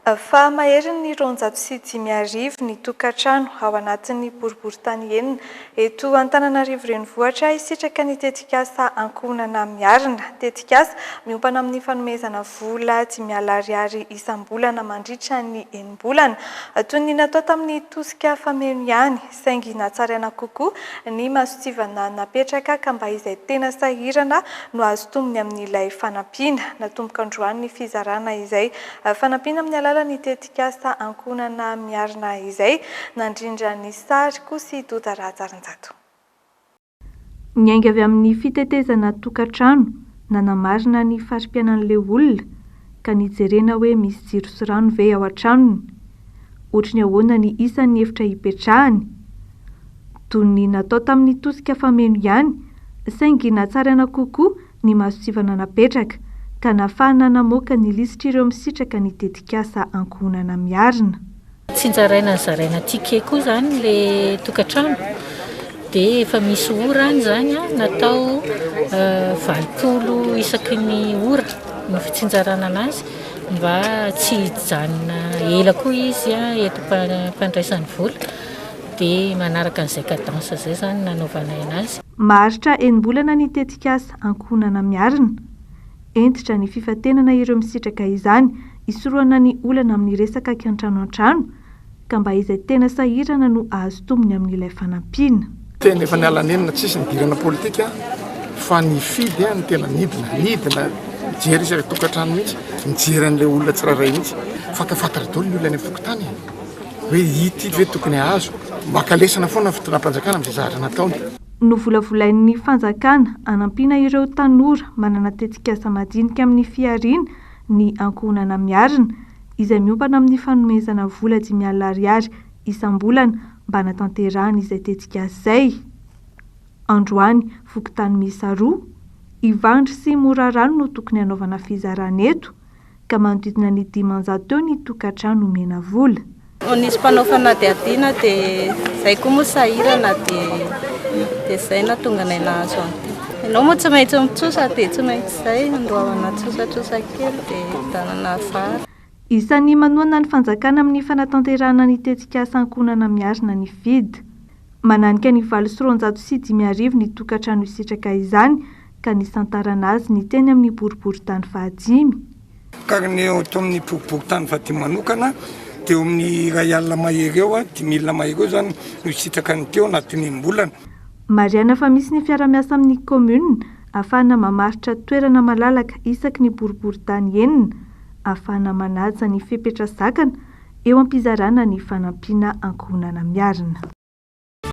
Fa mahery ny 205 ny tokantrano ao anatin'ny boriboritany enina eto Antananarivo renivohitra isitraka ny tetikasa Ankohonana Miarina. Tetikasa miompana amin'ny fanomezana vola 5,000 ariary isam-bolana mandritra ny enim-bolana toy ny natao tamin'ny tosika fameno ihany, saingy natsaraina kokoa ny masotsivana napetraka ka mba izay tena sahirana no azo tombony amin'ilay fanampiana. Natomboka androany ny fizarana izay fanampiana amin'ny alalan'ny tetikasa Ankohonana Miarina izay nandrindra ny sary sy doda rahatsarinjato. Niainga avy amin'ny fitetezana tokantrano nanamarina ny farim-piainan'ilay olona ka nijerena hoe misy jiro sy rano ve ao an-tranony. Ohatry ny ahoana ny isan'ny efitra hipetrahany, toy ny natao tamin'ny tosika fameno ihany, saingy natsaraina kokoa ny masotsivana napetraka ka nafahana namoaka ny lisitra ireo misitraka ny tetikasa Ankohonana Miarina. Tsinjaraina zaraina tike koa zany le tokantrano dia efa misy ora zany natao 20 isaky ny ora ny fitsinjarana anazy mba tsy hijanona ela koa izy eto mpandraisany vola dia manaraka an'izay kadansa zay zany nanaovana anazy. Maharitra enim-bolana ny tetikasa Ankohonana Miarina. Entitra ny fifatenana ireo misitraka izany isoroana ny olana amin'ny resaka an-trano an-trano ka mba izay tena sahirana no azo tombony amin'ilay fanampiana. Tena efa nialanenina tsisy nidirana politika fa ny fidy ny tena nidina mijery isaka tokantrano mihitsy, mijery an'ilay olona tsiraray mihitsy, fatafantatra daholo ny olona any fokotany hoe ity ve tokony azo mba kalesana foana fitonam-panjakana amin'izay zahatra nataony. Novolavolain'ny fanjakana anampiana ireo tanora manana tetikasa madinika amin'ny Miarina ny Ankohonana Miarina izay miompana amin'ny fanomezana vola 5,000 ariary isam-bolana mba natanterahana izay tetikasa izay. Androany fokontany miisa 2, Ivandry sy Morarano no tokony hanaovana fizarana eto ka manodidina ny 500 eo ny tokantrano mena vola. Nisy mpanao fanadihadiana dia izay koa moa sahirana dia izay nahatonga anay nahazo an'ity. Ianao moa tsy maintsy mitsosa dia tsy maintsy izay andohavana tsosatsosa kely dia tanana vary. Isan'ny manohana ny fanjakana amin'ny fanatanterahana ny tetikasa Ankohonana Miarina ny fidy. Mananika ny 705 ny tokantrano isitraka izany ka nisantarana azy ny teny amin'ny boriboritany 5. Ka ny eo amin'ny boriboritany 5 manokana dia eo amin'ny iray alina mahery eo 10,000 mahery eo zany no isitraka ny teo anatin'ny enim-bolana. Mariana fa misy ny fiara-miasa amin'ny commune ahafahana mamaritra toerana malalaka isaky ny boriboritany enina ahafahana manaja ny fepetra zakana eo am-pizarana ny fanampiana Ankohonana Miarina.